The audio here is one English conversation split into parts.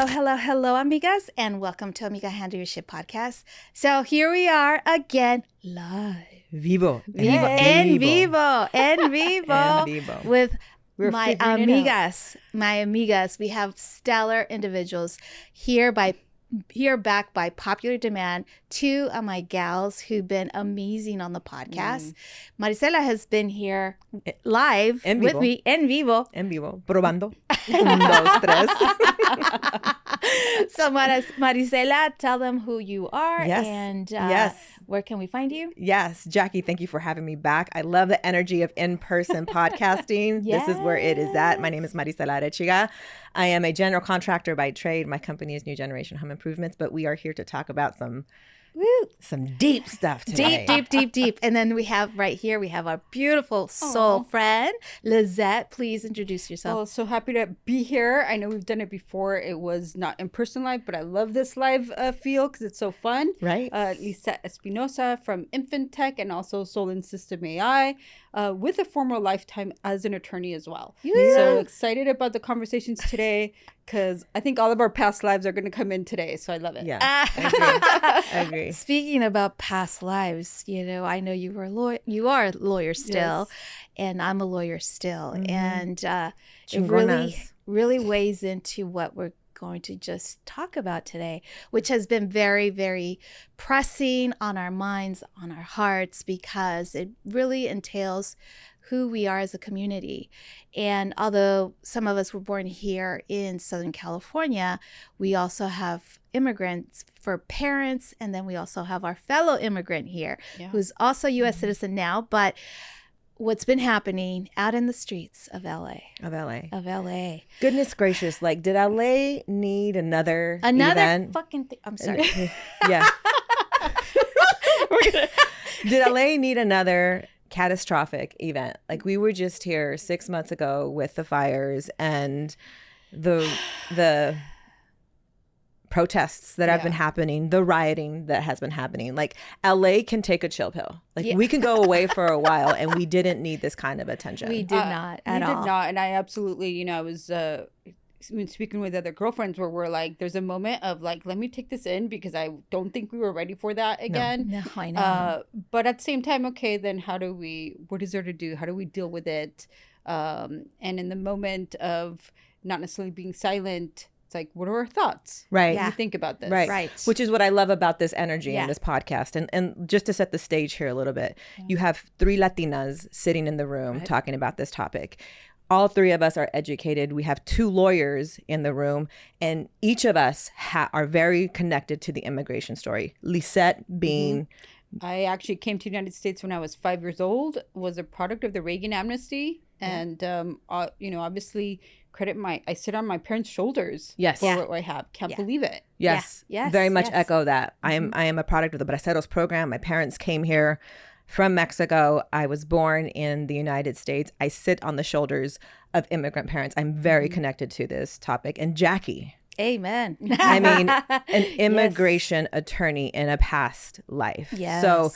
Hello, amigas, and welcome to Amiga Handle Your Shit podcast. So here we are again, live. Vivo. En vivo. With We're my figuring it out. amigas. We have stellar individuals here back by popular demand. Two of my gals who've been amazing on the podcast. Marisela has been here live with me en vivo. En vivo. Probando. 1, 2, 3. So Marisela, tell them who you are and where can we find you? Yes, Jackie, thank you for having me back. I love the energy of in-person podcasting. This is where it is at. My name is Marisela Arechiga. I am a general contractor by trade. My company is New Generation Home Improvements, but we are here to talk about some deep stuff today. Deep. And then we have our beautiful soul friend, Lizette. Please introduce yourself. Well, so happy to be here. I know we've done it before. It was not in person live, but I love this live feel because it's so fun. Right. Lizette Espinosa from Infant Tech and also Soul and System AI with a former lifetime as an attorney as well. Yeah. So excited about the conversations today because I think all of our past lives are going to come in today. So I love it. Yeah, I agree. Speaking about past lives, I know you are a lawyer still, and I'm a lawyer still. And it really weighs into what we're going to just talk about today, which has been very, very pressing on our minds, on our hearts, because it really entails who we are as a community. And although some of us were born here in Southern California, we also have immigrants for parents, and then we also have our fellow immigrant here who's also U.S. citizen now. But what's been happening out in the streets of LA. Goodness gracious, did LA need another event? Fucking thing? I'm sorry. Yeah. Did LA need another catastrophic event? We were just here 6 months ago with the fires and the protests that have been happening, the rioting that has been happening. LA can take a chill pill. We can go away for a while, and we didn't need this kind of attention. We did not at all. We did not, and I absolutely, I was speaking with other girlfriends where we're like, there's a moment of let me take this in because I don't think we were ready for that again. No, I know. But at the same time, okay, then what is there to do? How do we deal with it? And in the moment of not necessarily being silent, it's what are our thoughts? Right. What do you think about this? Right. Which is what I love about this energy in this podcast. And just to set the stage here a little bit, you have 3 Latinas sitting in the room talking about this topic. All 3 of us are educated. We have 2 lawyers in the room, and each of us are very connected to the immigration story. Lizette being... I actually came to the United States when I was 5 years old, was a product of the Reagan amnesty. And, obviously I sit on my parents' shoulders for what I have. Can't believe it. Yes. Very much echo that. I am a product of the Braceros program. My parents came here from Mexico. I was born in the United States. I sit on the shoulders of immigrant parents. I'm very connected to this topic. And Jackie. Amen. I mean, an immigration attorney in a past life. Yes. So,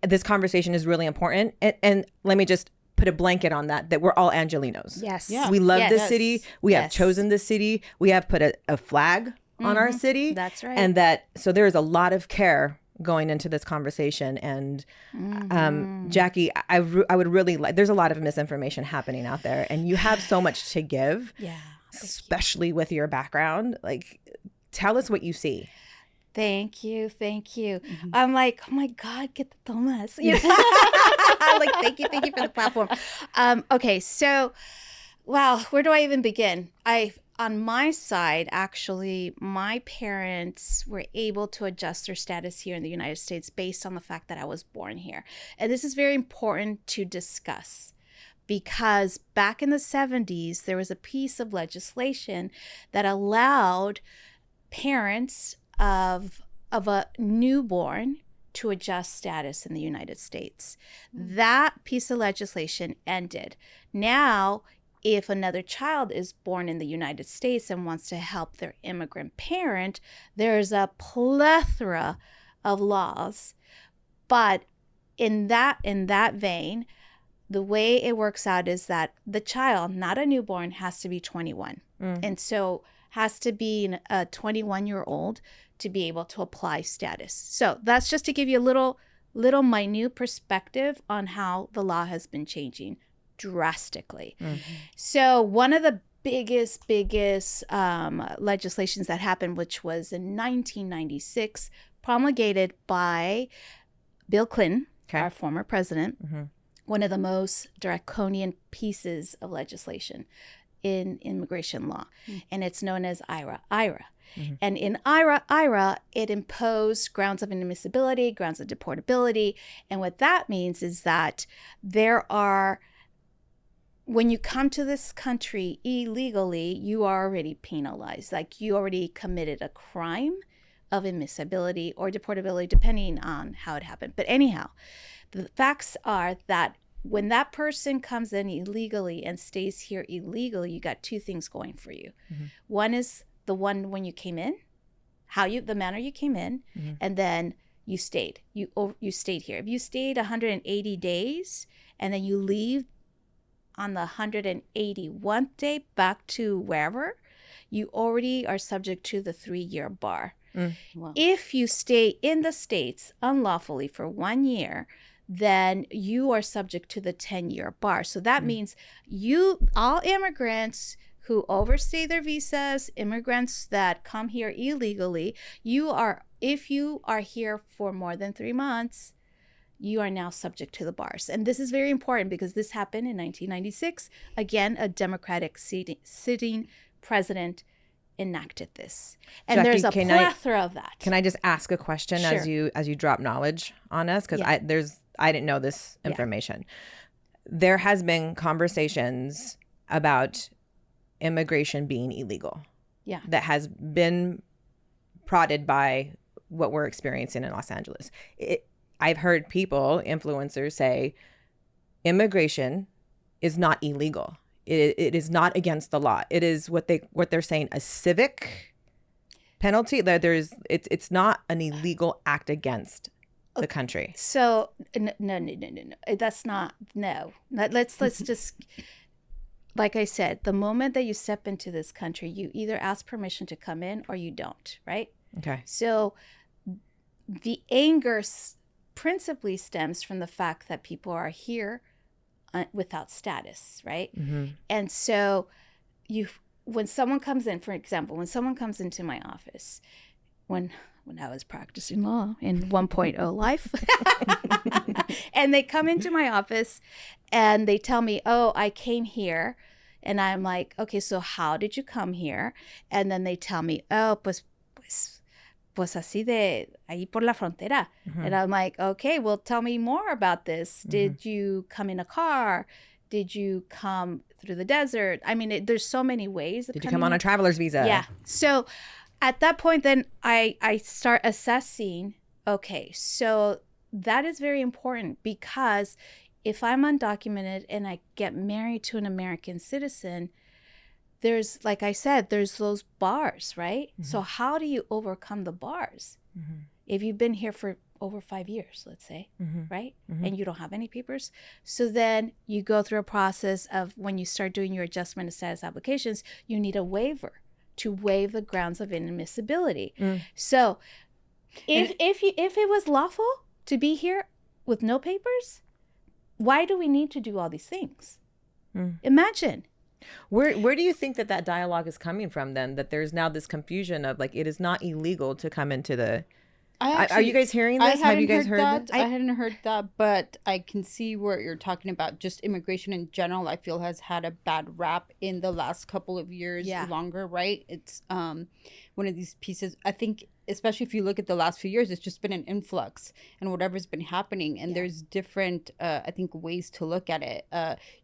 this conversation is really important. And let me just put a blanket on that we're all Angelinos. Yes. Yeah. We love this city. We have chosen this city. We have put a flag on our city. That's right. And so there is a lot of care going into this conversation. And Jackie, I would really there's a lot of misinformation happening out there, and you have so much to give. Yeah. Especially with your background. Tell us what you see. Thank you. I'm like, oh my God, get the Thomas. Thank you for the platform. Okay, so, wow, where do I even begin? On my side, actually, my parents were able to adjust their status here in the United States based on the fact that I was born here. And this is very important to discuss, because back in the 70s, there was a piece of legislation that allowed parents of a newborn to adjust status in the United States. That piece of legislation ended. Now, if another child is born in the United States and wants to help their immigrant parent, there's a plethora of laws. But in that vein, the way it works out is that the child, not a newborn, has to be 21. And so has to be a 21-year-old to be able to apply status. So that's just to give you a little minute perspective on how the law has been changing drastically. So one of the biggest legislations that happened, which was in 1996, promulgated by Bill Clinton, our former president, one of the most draconian pieces of legislation in immigration law. And it's known as IRA. And in IRA, it imposed grounds of inadmissibility, grounds of deportability. And what that means is that when you come to this country illegally, you are already penalized. Like you already committed a crime of admissibility or deportability, depending on how it happened. But anyhow, the facts are that when that person comes in illegally and stays here illegally, you got two things going for you. One is the one when you came in, the manner you came in, and then you stayed. You stayed here. If you stayed 180 days and then you leave on the 181st day back to wherever, you already are subject to the 3-year bar. Wow. If you stay in the States unlawfully for 1 year, then you are subject to the 10-year bar. So that means all immigrants who overstay their visas, immigrants that come here illegally, if you are here for more than 3 months, you are now subject to the bars. And this is very important because this happened in 1996. Again, a Democratic sitting president enacted this. And Jackie, there's a plethora of that. Can I just ask a question as you drop knowledge on us? Because I didn't know this information. There has been conversations about immigration being illegal. Yeah. That has been prodded by what we're experiencing in Los Angeles. I've heard influencers say immigration is not illegal. It is not against the law. It is what they're saying, a civic penalty. That it's not an illegal act against the country. So no. That's not, no. Let's just, like I said, the moment that you step into this country, you either ask permission to come in or you don't, right? Okay. So the anger principally stems from the fact that people are here without status, right? And so when someone comes in, for example, when someone comes into my office, when I was practicing law in 1.0 life, and they come into my office and they tell me, oh, I came here. And I'm like, okay, so how did you come here? And then they tell me, oh, pues así de ahí por la frontera. And I'm like, okay, well, tell me more about this. Did you come in a car? Did you come through the desert? I mean, there's so many ways. Did you come on a traveler's visa? Yeah. So at that point, then I start assessing, okay, so that is very important because if I'm undocumented and I get married to an American citizen, there's, like I said, there's those bars, right? So how do you overcome the bars? If you've been here for over 5 years, let's say, right? And you don't have any papers. So then you go through a process of when you start doing your adjustment of status applications, you need a waiver to waive the grounds of inadmissibility. So if it was lawful to be here with no papers, why do we need to do all these things? Imagine. Where do you think that dialogue is coming from then? That there's now this confusion of like, it is not illegal to come into the... are you guys hearing this? Have you guys heard that? I hadn't heard that, but I can see what you're talking about. Just immigration in general, I feel has had a bad rap in the last couple of years, longer, right? It's one of these pieces, I think, especially if you look at the last few years, it's just been an influx and whatever's been happening. And there's different, I think, ways to look at it.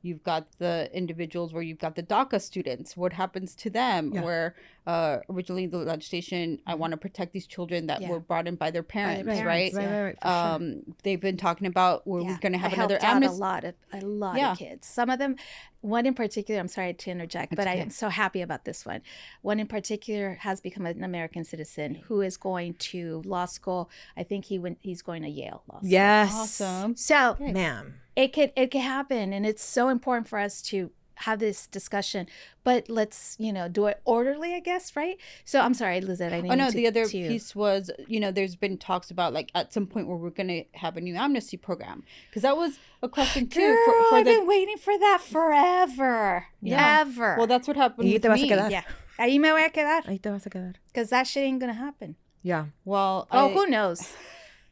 You've got the individuals where you've got the DACA students. What happens to them? Where originally the legislation, I want to protect these children that were brought in by their parents, right? Right, sure. They've been talking about we're going to have another amnesty. A lot of kids. Some of them, one in particular, I'm sorry to interject, but I am so happy about this one. One in particular has become an American citizen who is going to law school. I think he's going to Yale Law School. Yes. Awesome. So, ma'am, it could happen, and it's so important for us to have this discussion, but let's, do it orderly, I guess, right? So I'm sorry, Lizette, I didn't the other piece was, there's been talks about like at some point where we're going to have a new amnesty program, because that was a question too. Girl, I've been waiting for that forever. Yeah. Ever. Well, that's what happened with me. Yeah. Ahí me voy a quedar. Ahí te vas a quedar. Because that shit ain't going to happen. Yeah. Well, who knows?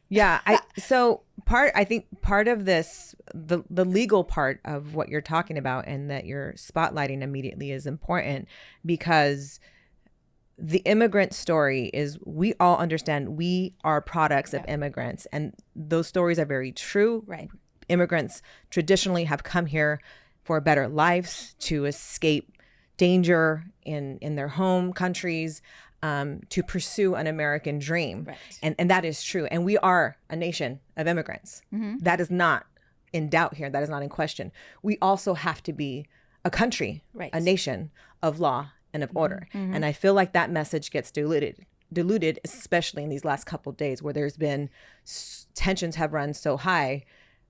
Yeah. I think part of this, the legal part of what you're talking about and that you're spotlighting immediately is important, because the immigrant story is, we all understand we are products of immigrants, and those stories are very true. Right. Immigrants traditionally have come here for better lives, to escape danger in their home countries, to pursue an American dream. Right. And that is true. And we are a nation of immigrants. Mm-hmm. That is not in doubt here. That is not in question. We also have to be a country, a nation of law and of order. Mm-hmm. And I feel like that message gets diluted, especially in these last couple of days, where there's been tensions have run so high,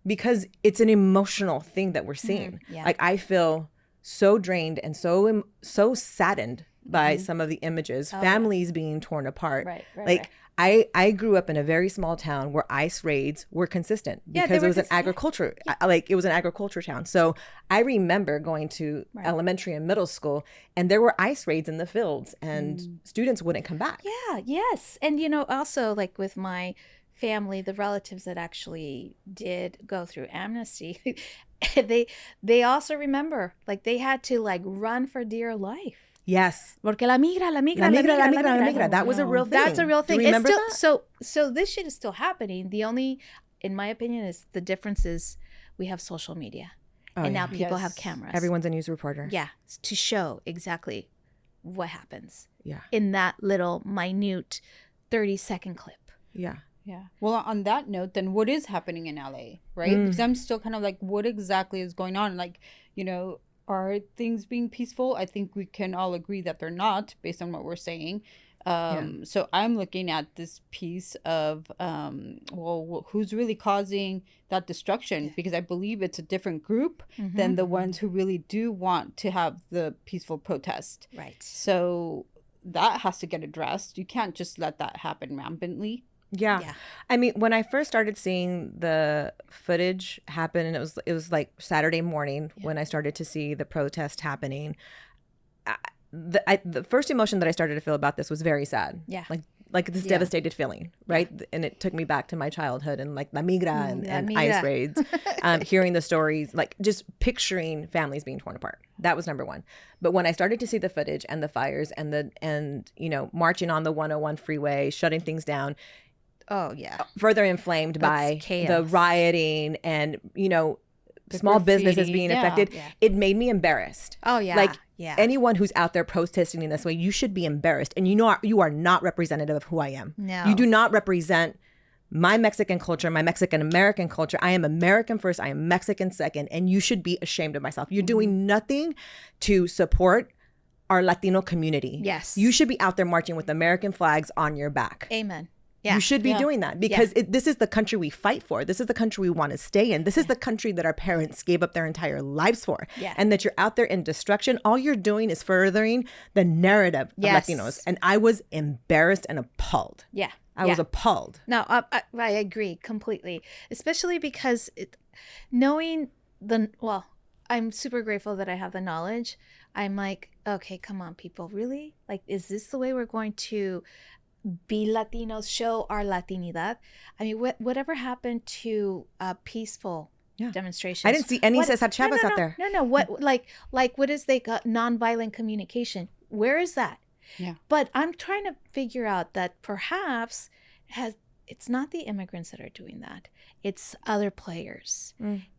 because it's an emotional thing that we're seeing. Mm-hmm. Yeah. Like, I feel so drained and so saddened by some of the images, families being torn apart. Right. I grew up in a very small town where ICE raids were consistent, because it was an agriculture, it was an agriculture town. So I remember going to elementary and middle school, and there were ICE raids in the fields, and students wouldn't come back. Yeah. Yes. And, also like with my family, the relatives that actually did go through amnesty, they also remember, like, they had to like run for dear life. Yes. Porque la migra. That was a real thing. That's a real thing. Do you remember that? So this shit is still happening. The only, in my opinion, is the difference is we have social media. And now people have cameras. Everyone's a news reporter. Yeah. To show exactly what happens. Yeah. In that little minute 30-second clip. Yeah. Yeah. Well, on that note, then what is happening in LA, right? Because I'm still kind of like, what exactly is going on? Like, are things being peaceful? I think we can all agree that they're not, based on what we're saying. So I'm looking at this piece of, who's really causing that destruction? Because I believe it's a different group than the ones who really do want to have the peaceful protest. Right. So that has to get addressed. You can't just let that happen rampantly. Yeah. I mean, when I first started seeing the footage happen, and it was like Saturday morning when I started to see the protest happening, the first emotion that I started to feel about this was very sad. Yeah. Like this devastated feeling, right? Yeah. And it took me back to my childhood and like Amiga and ICE raids, hearing the stories, like just picturing families being torn apart. That was number one. But when I started to see the footage and the fires and marching on the 101 freeway, shutting things down, oh yeah, further inflamed by the rioting and small businesses being affected, it made me embarrassed. Oh yeah. Like anyone who's out there protesting in this way, you should be embarrassed. And you are not representative of who I am. No. You do not represent my Mexican culture, my Mexican American culture. I am American first, I am Mexican second, and you should be ashamed of myself. You're doing nothing to support our Latino community. Yes. You should be out there marching with American flags on your back. Amen. Yeah. You should be doing that, because this is the country we fight for. This is the country we want to stay in. This is the country that our parents gave up their entire lives for. Yeah. And that you're out there in destruction. All you're doing is furthering the narrative of Latinos. And I was embarrassed and appalled. Yeah. I was appalled. No, I agree completely. Especially because knowing I'm super grateful that I have the knowledge. I'm like, okay, come on, people. Really? Like, is this the way we're going to be Latinos, show our Latinidad? I mean, whatever happened to peaceful demonstrations? I didn't see any Cesar Chavez out there. No. What like what is nonviolent communication? Where is that? Yeah. But I'm trying to figure out that perhaps it's not the immigrants that are doing that. It's other players.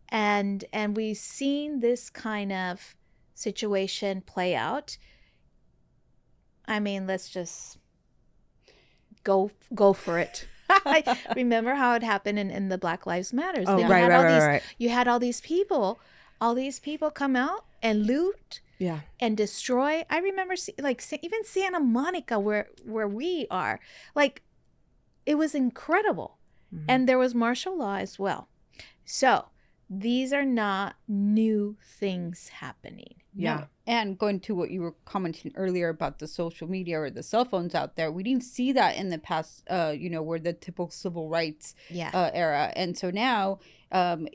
And we've seen this kind of situation play out. I mean, let's just go for it. I remember how it happened in the Black Lives Matters. Oh, right. You had all these people come out and loot and destroy. I remember even Santa Monica, where we are, like, it was incredible. And there was martial law as well. So these are not new things happening. Yeah. No. And going to what you were commenting earlier about the social media or the cell phones out there, we didn't see that in the past, where the typical civil rights era. And so now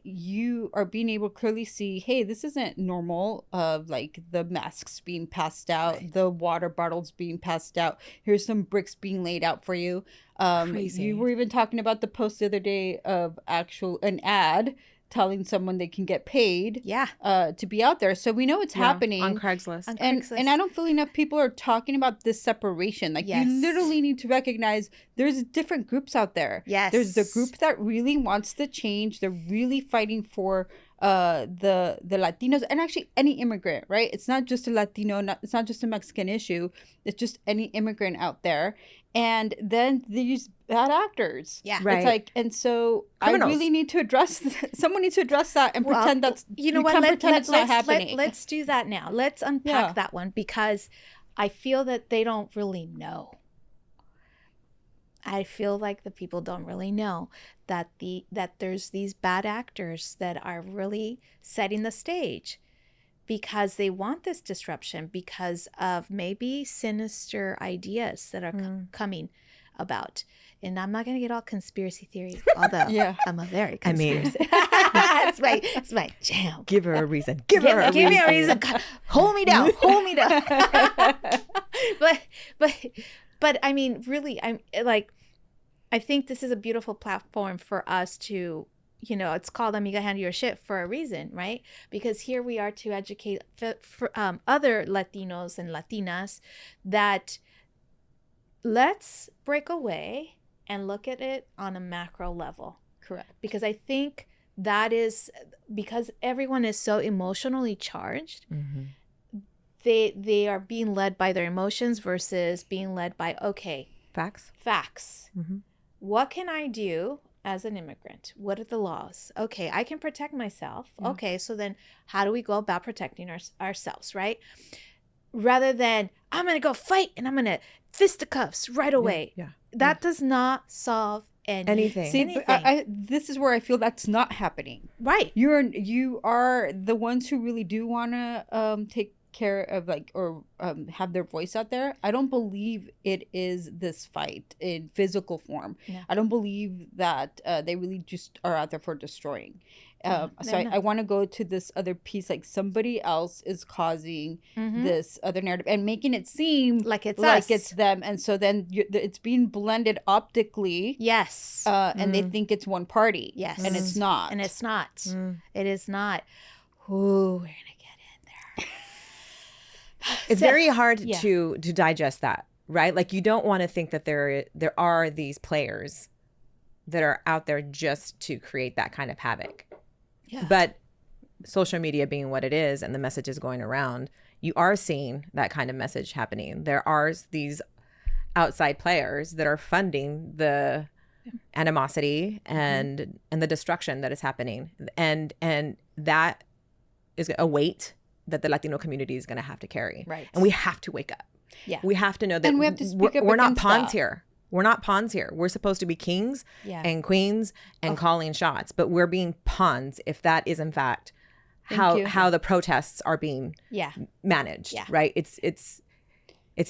you are being able to clearly see, hey, this isn't normal, of like the masks being passed out, the water bottles being passed out. Here's some bricks being laid out for you. Crazy. You were even talking about the post the other day of an ad telling someone they can get paid to be out there. So we know it's happening. On Craigslist. And I don't feel enough people are talking about this separation. Like you literally need to recognize there's different groups out there. Yes. There's the group that really wants the change. They're really fighting for the Latinos and actually any immigrant, right? It's not just a Latino, it's not just a Mexican issue. It's just any immigrant out there. And then these bad actors. Yeah. Right. It's like, and so criminals. I really need to address, someone needs to address that and pretend that's, pretend it's not happening. Let's do that now. Let's unpack that one, because I feel that they don't really know. I feel like the people don't really know that there's these bad actors that are really setting the stage, because they want this disruption because of maybe sinister ideas that are coming about. And I'm not going to get all conspiracy theory, although I'm a very conspiracy. It's my jam. Give her a reason. Give me a reason. Hold me down. But I mean, really, I think this is a beautiful platform for us to, it's called Amiga Handle Your Shit for a reason, right? Because here we are to educate for other Latinos and Latinas that let's break away and look at it on a macro level. Correct. Because I think that is, because everyone is so emotionally charged, they are being led by their emotions versus being led by, facts. Mm-hmm. What can I do as an immigrant? What are the laws? Okay, I can protect myself. Yeah. Okay, so then how do we go about protecting ourselves, right? Rather than, I'm going to go fight and I'm going to fisticuffs right away. Yeah. That does not solve anything. See, but this is where I feel that's not happening. Right. You are the ones who really do want to take care of have their voice out there. I don't believe it is this fight in physical form. No. I don't believe that they really just are out there for destroying. I want to go to this other piece, like somebody else is causing this other narrative and making it seem like it's them, and so then it's being blended optically. Yes. And they think it's one party. Yes. And it's not. It is not. Ooh, we're gonna get in there. It's very hard to digest that, right? Like, you don't want to think that there are these players that are out there just to create that kind of havoc. Yeah. But social media being what it is and the messages going around, you are seeing that kind of message happening. There are these outside players that are funding the animosity and the destruction that is happening. And that is a weight that the Latino community is going to have to carry. Right. And we have to wake up. Yeah. We have to know that and we have to speak up we're not pawns here. We're not pawns here. We're supposed to be kings and queens and calling shots, but we're being pawns if that is in fact how the protests are being managed. Yeah. Right? It's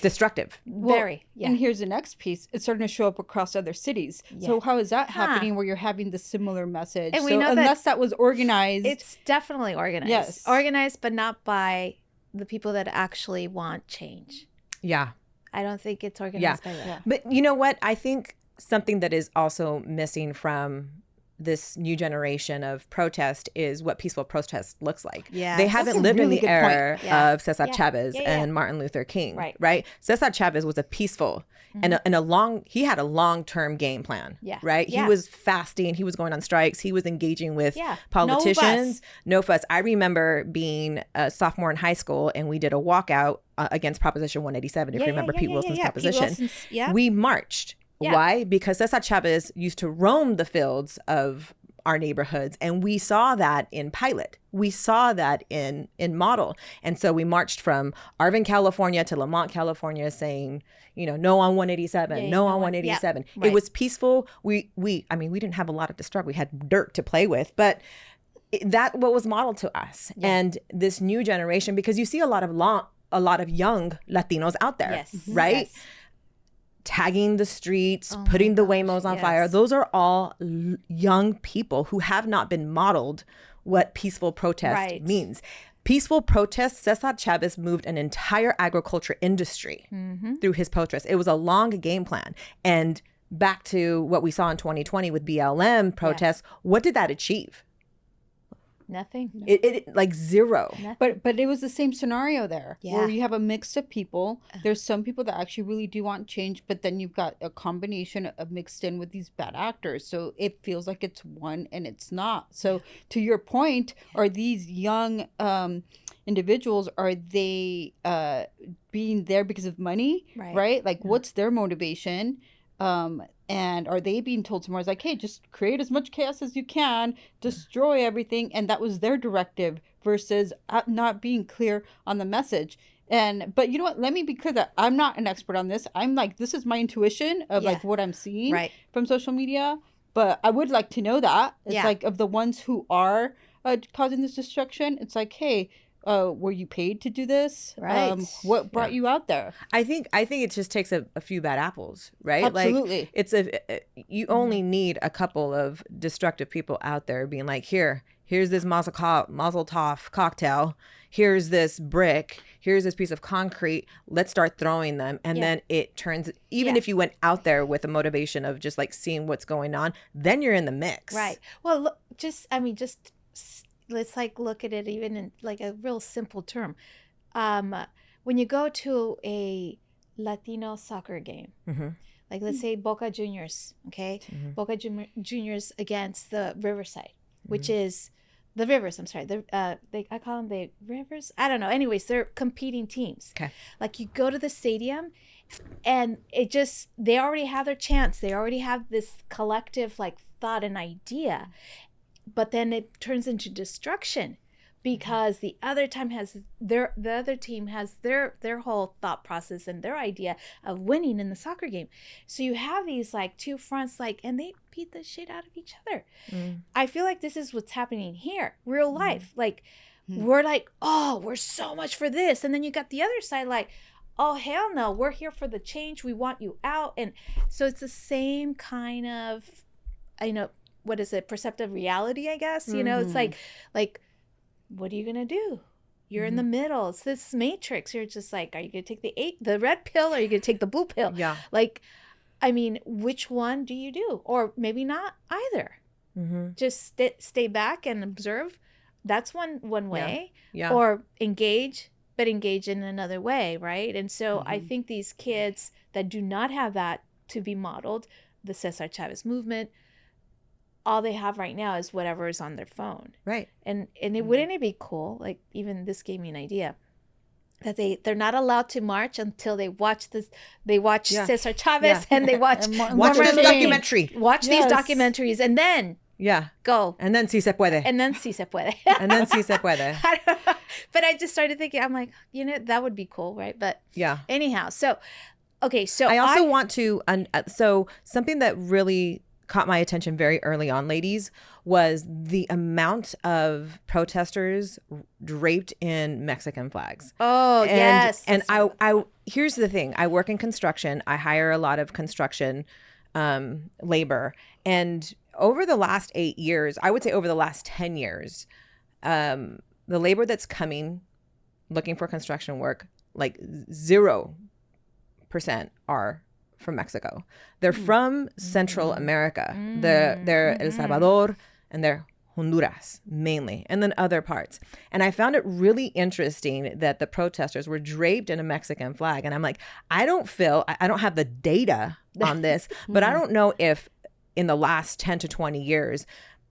destructive. Very. Yeah. And here's the next piece. It's starting to show up across other cities. Yeah. So how is that happening where you're having the similar message? And we know unless that was organized. It's definitely organized. Yes. Organized, but not by the people that actually want change. Yeah. I don't think it's organized by that. Yeah. But you know what? I think something that is also missing from this new generation of protest is what peaceful protest looks like. Yeah. They haven't lived in the era of Cesar Chavez and Martin Luther King. Right? Cesar Chavez was a peaceful and he had a long-term game plan. Yeah. Right? Yeah. He was fasting. He was going on strikes. He was engaging with politicians. No fuss. I remember being a sophomore in high school and we did a walkout against Proposition 187, if you remember Pete Wilson's proposition. We marched. Yeah. Why? Because Cesar Chavez used to roam the fields of our neighborhoods, and we saw that in pilot. We saw that in model. And so we marched from Arvin, California to Lamont, California, saying, no on 187, no on 187. Yeah. Right. It was peaceful. We didn't have a lot of destruction. We had dirt to play with, but that what was modeled to us. And this new generation, because you see a lot of young Latinos out there, right? Yes. Tagging the streets, putting the Waymos on fire. Those are all young people who have not been modeled what peaceful protest means. Peaceful protest, Cesar Chavez moved an entire agriculture industry through his protests. It was a long game plan. And back to what we saw in 2020 with BLM protests, what did that achieve? Nothing. It like zero. But it was the same scenario there, where you have a mix of people. There's some people that actually really do want change, but then you've got a combination of mixed in with these bad actors. So it feels like it's one and it's not. So to your point, are these young individuals, are they being there because of money? Right? Like what's their motivation? And are they being told tomorrow, like, hey, just create as much chaos as you can, destroy everything. And that was their directive versus not being clear on the message. But you know what? Let me be clear that I'm not an expert on this. I'm like, this is my intuition of like what I'm seeing from social media. But I would like to know that. It's like of the ones who are causing this destruction, it's like, hey, were you paid to do this? Right. What brought you out there? I think it just takes a few bad apples, right? Absolutely. Like you only need a couple of destructive people out there being like, here's this Mazel Tov cocktail. Here's this brick. Here's this piece of concrete. Let's start throwing them. And then it turns, even if you went out there with a motivation of just like seeing what's going on, then you're in the mix. Right. Well, look, let's like look at it even in like a real simple term. When you go to a Latino soccer game, like let's say Boca Juniors, okay? Boca Juniors against the Riverside, which is the Rivers, I'm sorry. I call them the Rivers. I don't know. Anyways, they're competing teams. Okay. Like you go to the stadium and they already have their chance. They already have this collective like thought and idea. But then it turns into destruction because the other team has their whole thought process and their idea of winning in the soccer game. So you have these like two fronts, like, and they beat the shit out of each other. I feel like this is what's happening here, real life. Like we're like, oh, we're so much for this, and then you got the other side like, oh hell no, we're here for the change. We want you out, and so it's the same kind of, what is it? Perceptive reality, I guess. It's like, what are you gonna do? You're in the middle. It's this matrix. You're just like, are you gonna take the red pill, or are you gonna take the blue pill? Yeah. Like, I mean, which one do you do? Or maybe not either. Just stay back and observe. That's one way. Yeah. Or engage in another way, right? And so I think these kids that do not have that to be modeled, the Cesar Chavez movement, all they have right now is whatever is on their phone. Right. And wouldn't it be cool? Like, even this gave me an idea that they're not allowed to march until they watch this. They watch Cesar Chavez and they watch this documentary. Watch these documentaries and then go. And then si se puede. And then si se puede. And then si se puede. But I just started thinking, I'm like, that would be cool, right? But anyhow, so okay, so I also want to so something that really caught my attention very early on, ladies, was the amount of protesters draped in Mexican flags. Oh, yes. And I here's the thing. I work in construction. I hire a lot of construction labor. And over the last 8 years, I would say over the last 10 years, the labor that's coming looking for construction work, like 0% are from Mexico. They're from Central America. They're El Salvador and they're Honduras mainly, and then other parts. And I found it really interesting that the protesters were draped in a Mexican flag. And I'm like, I don't have the data on this, but I don't know if in the last 10 to 20 years,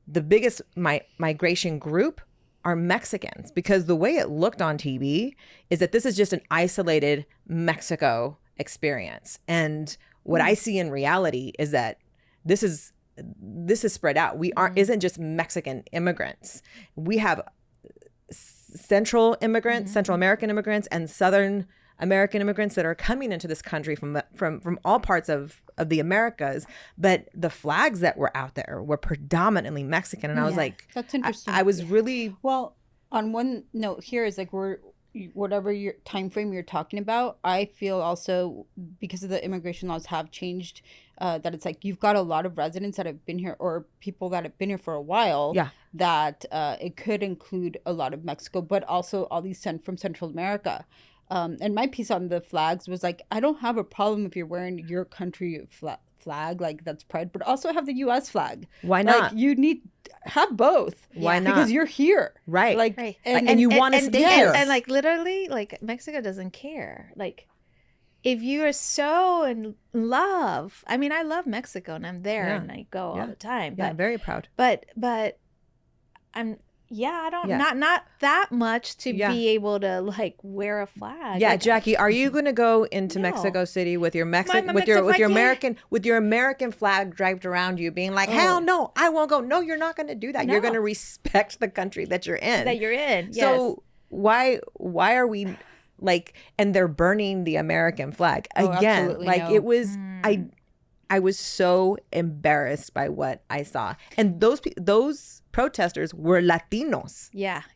the biggest migration group are Mexicans, because the way it looked on TV is that this is just an isolated Mexico experience. And what I see in reality is that this is spread out. Isn't just Mexican immigrants. We have Central American immigrants and Southern American immigrants that are coming into this country from all parts of the Americas, but the flags that were out there were predominantly Mexican. And I was like, that's interesting. I was really... Well, on one note here is like whatever your time frame you're talking about, I feel also because of the immigration laws have changed, that it's like you've got a lot of residents that have been here or people that have been here for a while. Yeah. That it could include a lot of Mexico, but also all these from Central America. And my piece on the flags was like, I don't have a problem if you're wearing your country flag, like that's pride, but also have the U.S. flag. Why not? Like, you need have both. Why not? Because you're here, right? Like, right. And you want to stay here. And like literally, like Mexico doesn't care. Like, if you are so in love, I mean, I love Mexico and I'm there and I go all the time. But, very proud. But I'm. Yeah, I don't not that much to be able to like wear a flag. Yeah, like, Jackie, are you going to go into Mexico City with your American flag draped around you, being like, "Hell no, I won't go." No, you're not going to do that. No. You're going to respect the country that you're in. Yes. So why are we like? And they're burning the American flag again. Like it was. I was so embarrassed by what I saw, and those protesters were Latinos.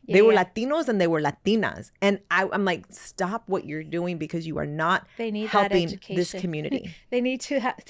They were Latinos and they were Latinas, and I'm like, stop what you're doing because you are not helping this community. They need to have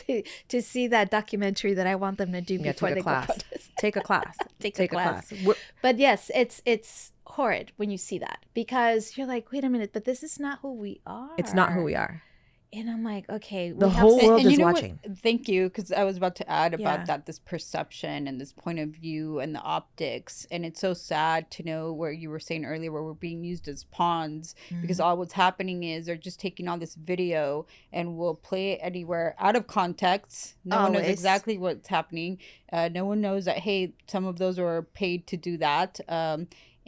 to see that documentary that I want them to do before they go protest. Take a class. Take a class. But yes, it's horrid when you see that because you're like, wait a minute, but this is not who we are. It's not who we are. And I'm like, okay. The whole world is watching. Thank you, because I was about to add about that, this perception and this point of view and the optics. And it's so sad to know where you were saying earlier where we're being used as pawns because all what's happening is they're just taking all this video and will play it anywhere out of context. No one knows exactly what's happening. No one knows that, hey, some of those were paid to do that.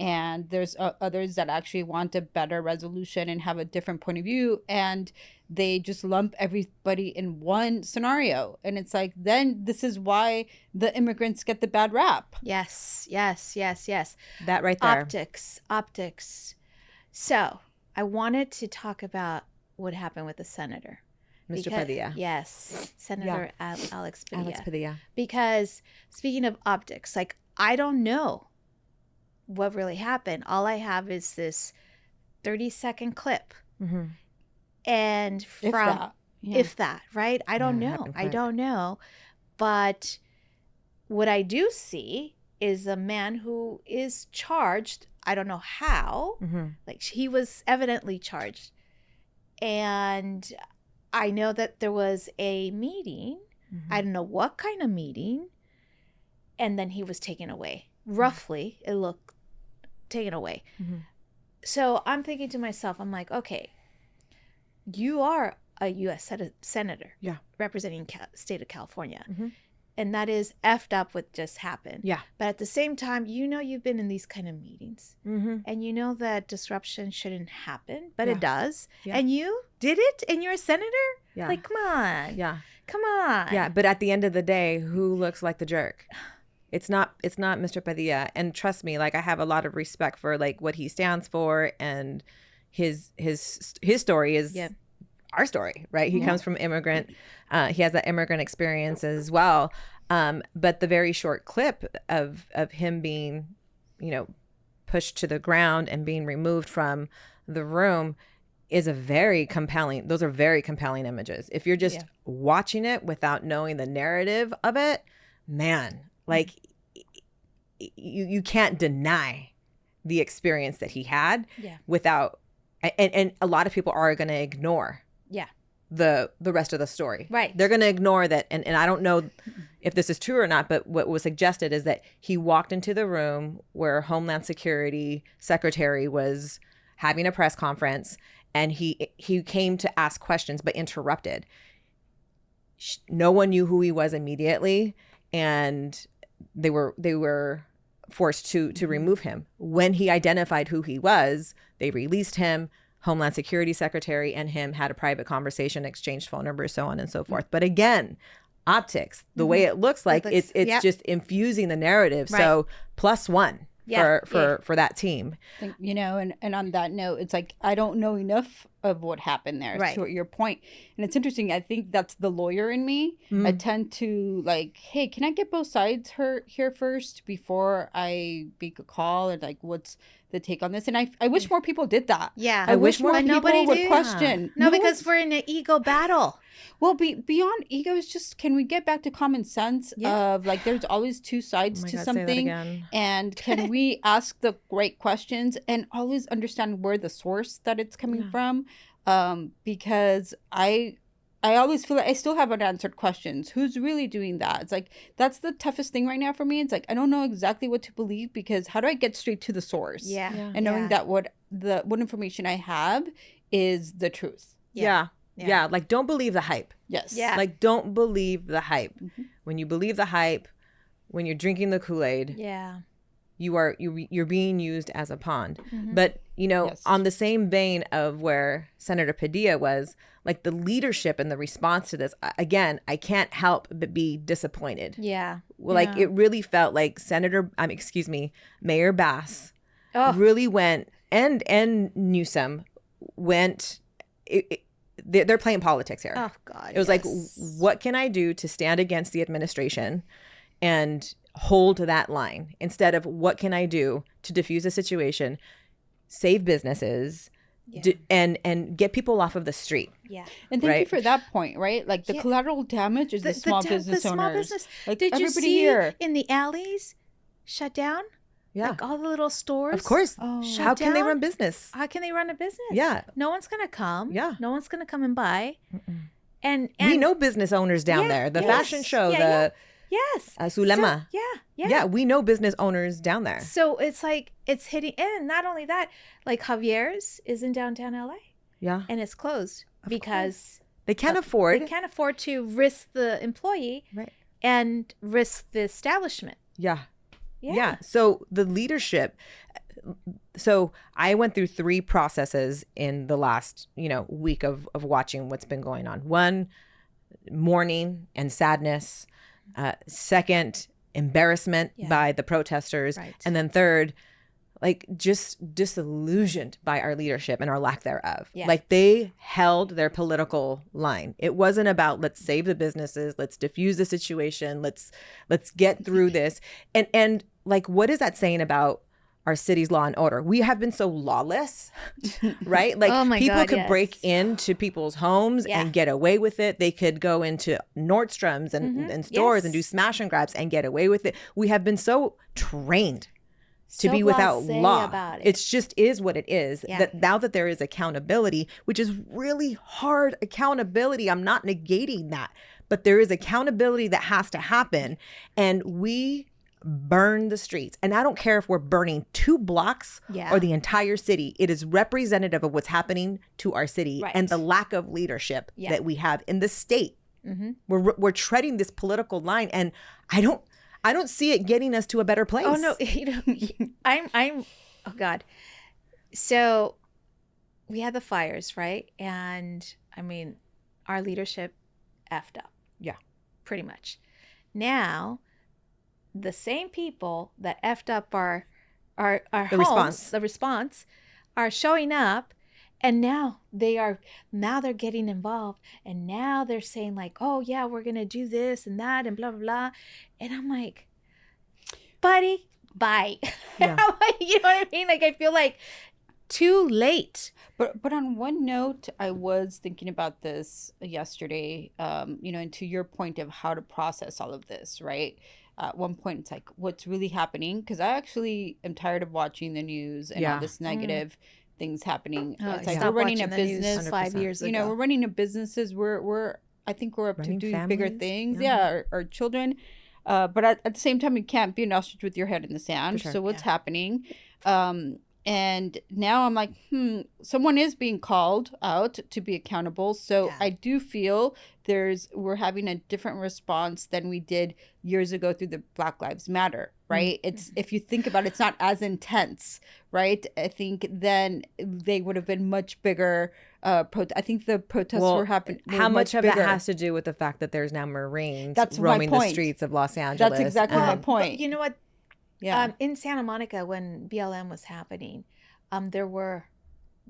And there's others that actually want a better resolution and have a different point of view. And they just lump everybody in one scenario. And it's like, then this is why the immigrants get the bad rap. Yes. That right there. Optics. So I wanted to talk about what happened with the senator. Mr. Padilla. Yes. Senator Alex Padilla. Alex Padilla. Because speaking of optics, like, I don't know what really happened. All I have is this 30-second clip. Mm-hmm. And from if that, right? I don't know. But what I do see is a man who is charged. I don't know how. Like, he was evidently charged. And I know that there was a meeting. I don't know what kind of meeting. And then he was taken away. Roughly, it looked taken away. So I'm thinking to myself, I'm like, okay, you are a U.S. senator representing state of California. And that is effed up what just happened. But at the same time, you know you've been in these kind of meetings. And you know that disruption shouldn't happen, but it does. And you did it and you're a senator? Like, come on. Come on. Yeah, but at the end of the day, who looks like the jerk? It's not Mr. Padilla. And trust me, like, I have a lot of respect for like what he stands for, and his story is our story, right? He comes from immigrant. He has that immigrant experience as well. But the very short clip of him being, pushed to the ground and being removed from the room is those are very compelling images. If you're just watching it without knowing the narrative of it, man, like you can't deny the experience that he had without, and a lot of people are going to ignore the rest of the story. Right. They're going to ignore that. And I don't know if this is true or not, but what was suggested is that he walked into the room where Homeland Security Secretary was having a press conference, and he came to ask questions but interrupted. No one knew who he was immediately, and they were forced to remove him. When he identified who he was, they released him. Homeland Security Secretary and him had a private conversation, exchanged phone numbers, so on and so forth. But again, optics, the way it looks like, it's just infusing the narrative. Right. So +1 for that team. You know, and on that note, it's like, I don't know enough of what happened there, to your point. And it's interesting. I think that's the lawyer in me. I tend to like, hey, can I get both sides here first before I make a call, and like, what's the take on this? And I wish more people did that. Yeah. I wish more people would question. No, because we're in an ego battle. Well, beyond ego is just, can we get back to common sense of like, there's always two sides to something, and can we ask the right questions and always understand where the source that it's coming from? Because I always feel like I still have unanswered questions. Who's really doing that? It's like, that's the toughest thing right now for me. It's like, I don't know exactly what to believe, because how do I get straight to the source? Yeah. And knowing that what information I have is the truth. Yeah, like, don't believe the hype. Yes. Yeah. Like, don't believe the hype. When you believe the hype, when you're drinking the Kool-Aid, you're being used as a pawn. But, you know, on the same vein of where Senator Padilla was, like, the leadership and the response to this, again, I can't help but be disappointed. Yeah. Well, like, it really felt like Mayor Bass really went, and Newsom went, they're playing politics here. Oh, God. It was like, what can I do to stand against the administration and hold that line, instead of what can I do to diffuse a situation, save businesses, and get people off of the street. Yeah. And thank you for that point, right? Like, the collateral damage is the small business owners. Small business. Like, did you see here in the alleys shut down? Yeah. Like, all the little stores. Of course. How can they run business? How can they run a business? Yeah. No one's going to come. Yeah. No one's going to come and buy. And we know business owners down there. The fashion show, Zulema. Yeah, we know business owners down there. So it's like, it's hitting. And not only that, like, Javier's is in downtown LA. Yeah. And it's closed because they can't afford. They can't afford to risk the employee and risk the establishment. Yeah. So the leadership. So I went through 3 processes in the last, week of watching what's been going on. 1, mourning and sadness. 2nd, embarrassment by the protesters. And then 3rd, like, just disillusioned by our leadership and our lack thereof. Like, they held their political line. It wasn't about, let's save the businesses, let's diffuse the situation, let's get through this. And like, what is that saying about our city's law and order? We have been so lawless, right? Like, people could break into people's homes and get away with it. They could go into Nordstrom's and stores and do smash and grabs and get away with it. We have been so trained to be without law. About it. It's just is what it is. That now that there is accountability, which is really hard accountability, I'm not negating that, but there is accountability that has to happen, and we burn the streets. And I don't care if we're burning 2 blocks or the entire city. It is representative of what's happening to our city and the lack of leadership that we have in the state. We're treading this political line, and I don't see it getting us to a better place. Oh no, I'm oh God. So we had the fires, right? And I mean, our leadership effed up. Yeah. Pretty much. Now, the same people that effed up our homes, the response, are showing up, and now they're getting involved, and now they're saying like, oh yeah, we're gonna do this and that and blah blah blah, and I'm like, buddy, bye. You know what I mean? Like, I feel like too late. But on one note, I was thinking about this yesterday, and to your point of how to process all of this, right? At one point, it's like, what's really happening? Because I actually am tired of watching the news and all this negative things happening. It's like, we're running a business 5 years ago. We're running a businesses. I think we're up running to doing families. bigger things. Our children. But at the same time, you can't be an ostrich with your head in the sand. So what's happening? And now I'm like, someone is being called out to be accountable. So I do feel we're having a different response than we did years ago through the Black Lives Matter, right? It's, if you think about it, it's not as intense, right? I think then they would have been much bigger. I think the protests were happening. How much of that has to do with the fact that there's now Marines roaming the streets of Los Angeles? That's exactly my point. But you know what? Yeah. In Santa Monica, when BLM was happening,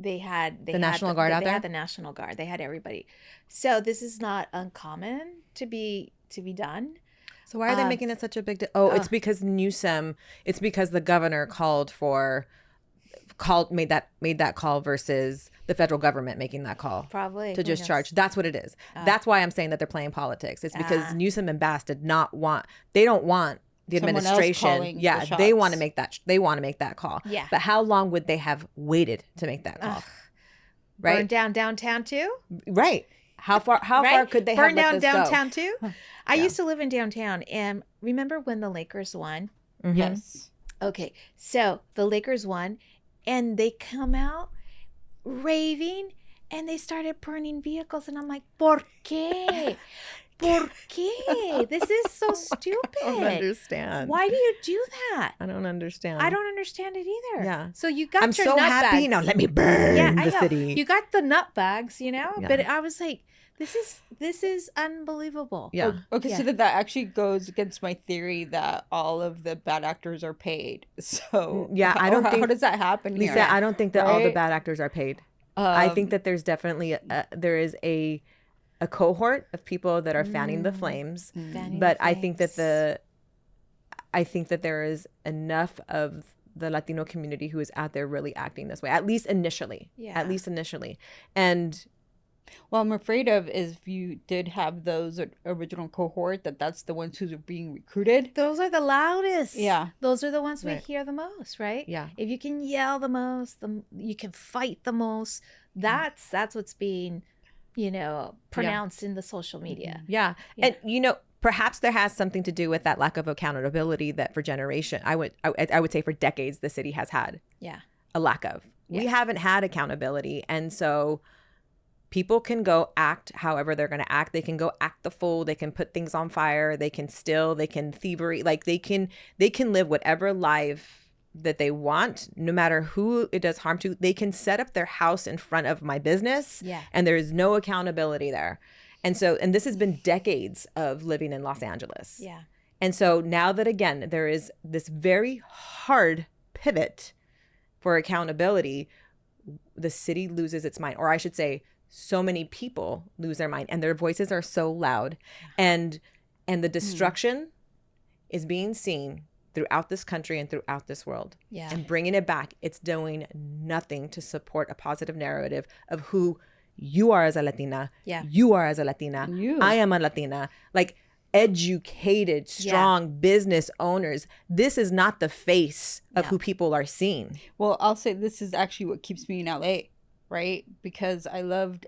they had the National Guard out there. They had the National Guard. They had everybody. So this is not uncommon to be done. So why are they making it such a big deal? It's because Newsom. It's because the governor made that call versus the federal government making that call. Probably to just charge. That's what it is. That's why I'm saying that they're playing politics. It's because Newsom and Bass did not want. They don't want the administration. Yeah, they want to make that. They want to make that call. Yeah. But how long would they have waited to make that call? Right. Burn down downtown too. Right. How far could they burn have let down this downtown go? too? I used to live in downtown, and remember when the Lakers won? Mm-hmm. Yes. Okay, so the Lakers won, and they come out raving, and they started burning vehicles, and I'm like, ¿Por qué? ¿Por qué? This is so stupid. I don't understand. Why do you do that? I don't understand. I don't understand it either. Yeah. So you got I'm your so nut happy. bags. Now let me burn the city. You got the nut bags, you know? Yeah. But I was like, this is unbelievable. Yeah. Okay, so that actually goes against my theory that all of the bad actors are paid. So yeah, I don't think how does that happen here? Lisa, I don't think that all the bad actors are paid. I think that there's definitely there is a cohort of people that are fanning the flames, but I think that there is enough of the Latino community who is out there really acting this way, at least initially. And well, I'm afraid of is if you did have those original cohort, that's the ones who are being recruited. Those are the loudest. Yeah. Those are the ones we hear the most, right? Yeah. If you can yell the most, you can fight the most. That's what's being, pronounced in the social media. Yeah. And, perhaps there has something to do with that lack of accountability that for generation, I would say for decades, the city has had. Yeah. A lack of. Yeah. We haven't had accountability. And so people can go act however they're going to act. They can go act the fool. They can put things on fire. They can steal. They can thievery. Like they can live whatever life that they want, no matter who it does harm to. They can set up their house in front of my business. Yeah. And there is no accountability there. And this has been decades of living in Los Angeles. Yeah. And so now that, again, there is this very hard pivot for accountability, the city loses its mind. Or I should say, so many people lose their mind and their voices are so loud. And the destruction is being seen throughout this country and throughout this world. Yeah. And bringing it back, it's doing nothing to support a positive narrative of who you are as a Latina. Yeah. You are as a Latina. I am a Latina. Like educated, strong business owners. This is not the face of who people are seeing. Well, I'll say this is actually what keeps me in LA, right? Because I loved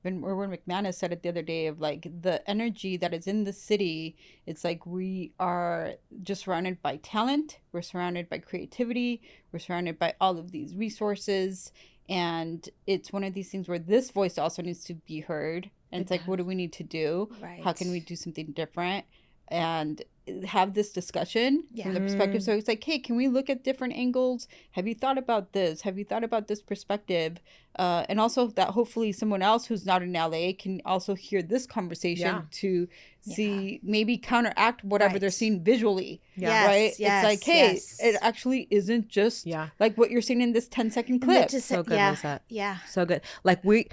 when Erwin McManus said it the other day of like the energy that is in the city. It's like we are just surrounded by talent. We're surrounded by creativity. We're surrounded by all of these resources. And it's one of these things where this voice also needs to be heard. And it's like, what do we need to do? Right. How can we do something different? And have this discussion from the perspective. So it's like, hey, can we look at different angles? Have you thought about this? Have you thought about this perspective? And also that hopefully someone else who's not in LA can also hear this conversation to see, maybe counteract whatever they're seeing visually. Yeah. Right? Yes, it's like, hey, it actually isn't just like what you're seeing in this 10-second clip. So good, Lizette. Yeah. So good. Like we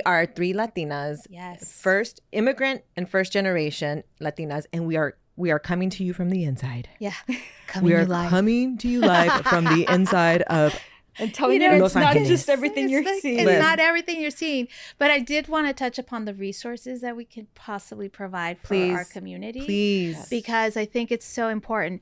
are 3 Latinas. Yes. First immigrant and first generation Latinas, and we are coming to you from the inside. Yeah. We are coming to you live from the inside of and telling you it's not just everything you're seeing. It's not everything you're seeing. But I did want to touch upon the resources that we could possibly provide for our community. Please. Because I think it's so important.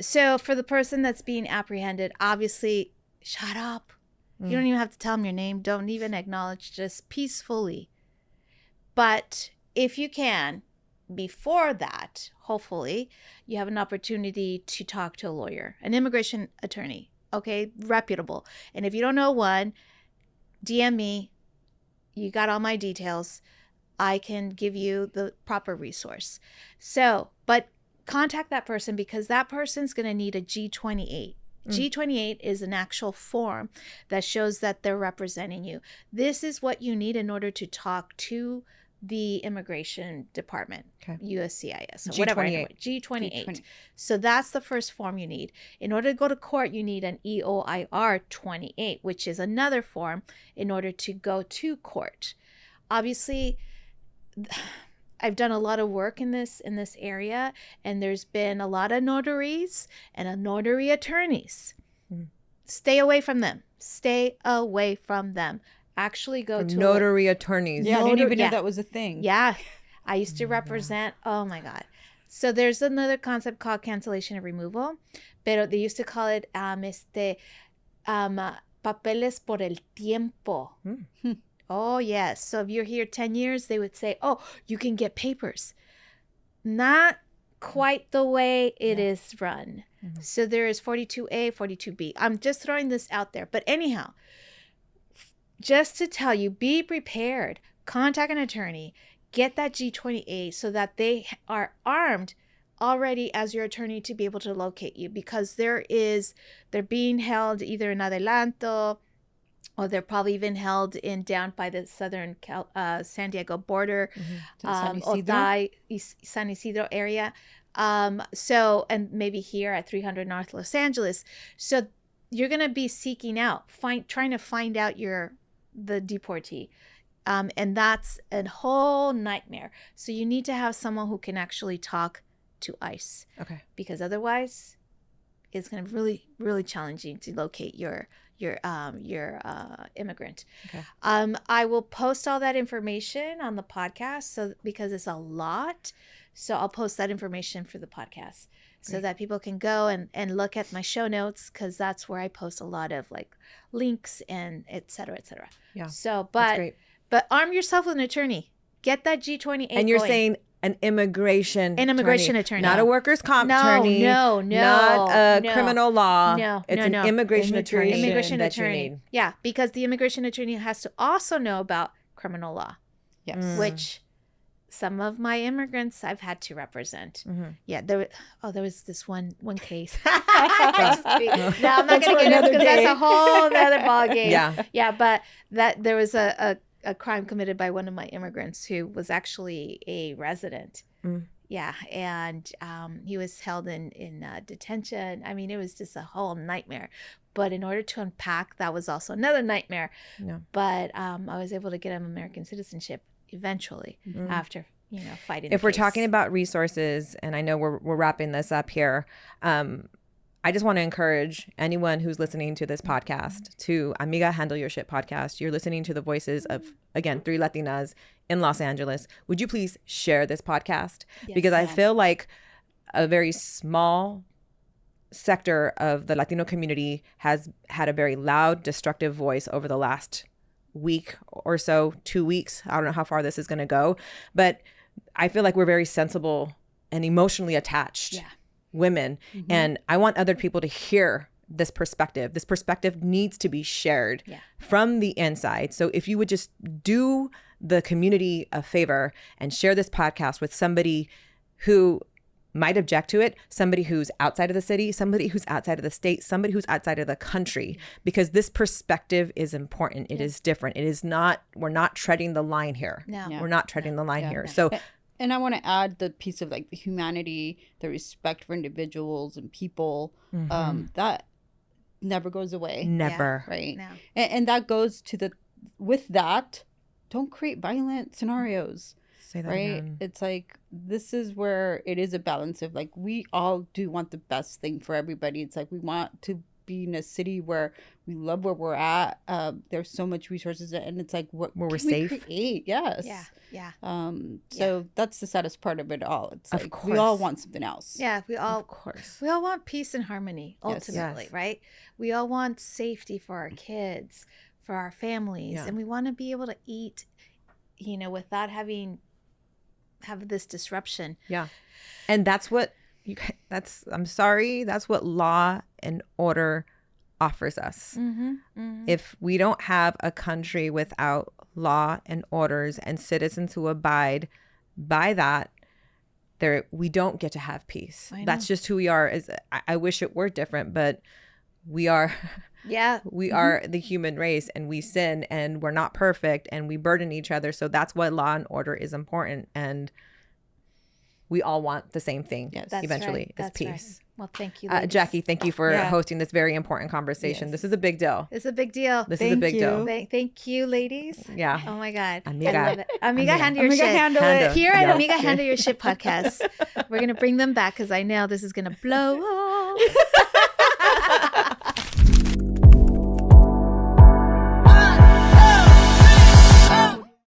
So for the person that's being apprehended, obviously, shut up. You don't even have to tell them your name. Don't even acknowledge, just peacefully. But if you can, before that, hopefully, you have an opportunity to talk to a lawyer, an immigration attorney, okay, reputable. And if you don't know one, DM me. You got all my details. I can give you the proper resource. So, but contact that person because that person's going to need a G28. G28 is an actual form that shows that they're representing you. This is what you need in order to talk to the immigration department, USCIS, or G28. whatever. Anyway, G28. So that's the first form you need. In order to go to court, you need an EOIR 28, which is another form in order to go to court. Obviously, I've done a lot of work in this area, and there's been a lot of notaries and notary attorneys. Stay away from them. Stay away from them. Actually go to notary attorneys. Yeah, I didn't even know that was a thing. Yeah. I used to represent, oh my God. So there's another concept called cancellation of removal, pero they used to call it papeles por el tiempo. Oh, yes. So if you're here 10 years, they would say, oh, you can get papers. Not quite the way it is run. So there is 42A, 42B. I'm just throwing this out there. But anyhow, just to tell you, be prepared. Contact an attorney. Get that G28 so that they are armed already as your attorney to be able to locate you, because they're being held either in Adelanto, or they're probably even held down by the southern San Diego border, Otay, San Isidro area. So, and maybe here at 300 North Los Angeles. So you're going to be seeking out, trying to find out the deportee. And that's a whole nightmare. So you need to have someone who can actually talk to ICE. Okay. Because otherwise it's going to be really, really challenging to locate your immigrant. Okay. I will post all that information on the podcast because it's a lot. So I'll post that information for the podcast so that people can go and look at my show notes, because that's where I post a lot of like links and et cetera, et cetera. Yeah. So, but arm yourself with an attorney. Get that G28 And you're saying an immigration attorney. Not a workers' comp attorney. No. Not a criminal law. No. It's an immigration attorney. Immigration that attorney. you need. Yeah, because the immigration attorney has to also know about criminal law. Yes. Which some of my immigrants I've had to represent. Yeah, there was this one case. No, I'm not going to get into, because that's a whole other ballgame. Yeah, but there was a crime committed by one of my immigrants who was actually a resident. Yeah, and he was held in detention. I mean, it was just a whole nightmare. But in order to unpack, that was also another nightmare. No. But I was able to get him American citizenship eventually after fighting. If we're talking about resources, and I know we're wrapping this up here, I just want to encourage anyone who's listening to this podcast to Amiga Handle Your Shit podcast. You're listening to the voices of, again, 3 Latinas in Los Angeles. Would you please share this podcast? Yes, because I feel like a very small sector of the Latino community has had a very loud, destructive voice over the last week or so, 2 weeks. I don't know how far this is going to go, but I feel like we're very sensible and emotionally attached women. And I want other people to hear this perspective. This perspective needs to be shared from the inside. So if you would just do the community a favor and share this podcast with somebody who might object to it, somebody who's outside of the city, somebody who's outside of the state, somebody who's outside of the country, because this perspective is important. It is different. It is not, we're not treading the line here. We're not treading the line here. So, and I want to add the piece of like the humanity, the respect for individuals and people, that never goes away. Never. Right. No. And that goes to with that, don't create violent scenarios. Say that right again. It's like, this is where it is a balance of like, we all do want the best thing for everybody. It's like, we want to be in a city where we love where we're at. There's so much resources, and it's like, what where we're safe. Create? Yes. Yeah. So that's the saddest part of it all. It's of like, course. we all want something else. Yeah, we all want peace and harmony ultimately, right? We all want safety for our kids, for our families, and we want to be able to eat, without have this disruption. Yeah. And that's what I'm sorry, that's what law and order offers us. If we don't have a country without law and orders and citizens who abide by that, we don't get to have peace. That's just who we are. I wish it were different, but we are Yeah. we are the human race, and we sin, and we're not perfect, and we burden each other. So that's why law and order is important, and we all want the same thing. Yes, eventually, right. is peace. Right. Well, thank you, Jackie. Thank you for hosting this very important conversation. Yes. This is a big deal. It's a big deal. This is a big deal. Thank you, ladies. Yeah. Oh my God. Amiga. I love it. Amiga, handle your shit. Handle it. Here at Amiga Handle Your Shit podcast, we're gonna bring them back because I know this is gonna blow up.